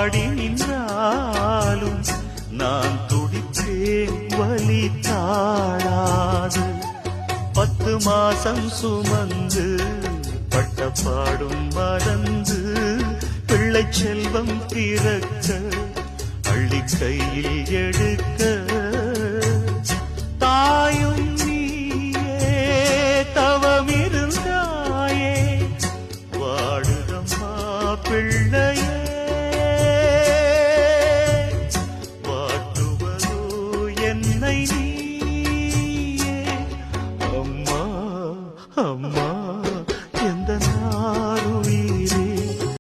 பாடி நின்றாலும் நான் துடிப்பேன் வலி தாழாது. 10 மாசம் சுமந்து பட்ட பாடும் மறந்து பிள்ளை செல்வம் பிறக்க அள்ளி கையில் எடுக்க தாயும் நீயே தவமிருந்தாயே வாடுதம்மா பிள்ளை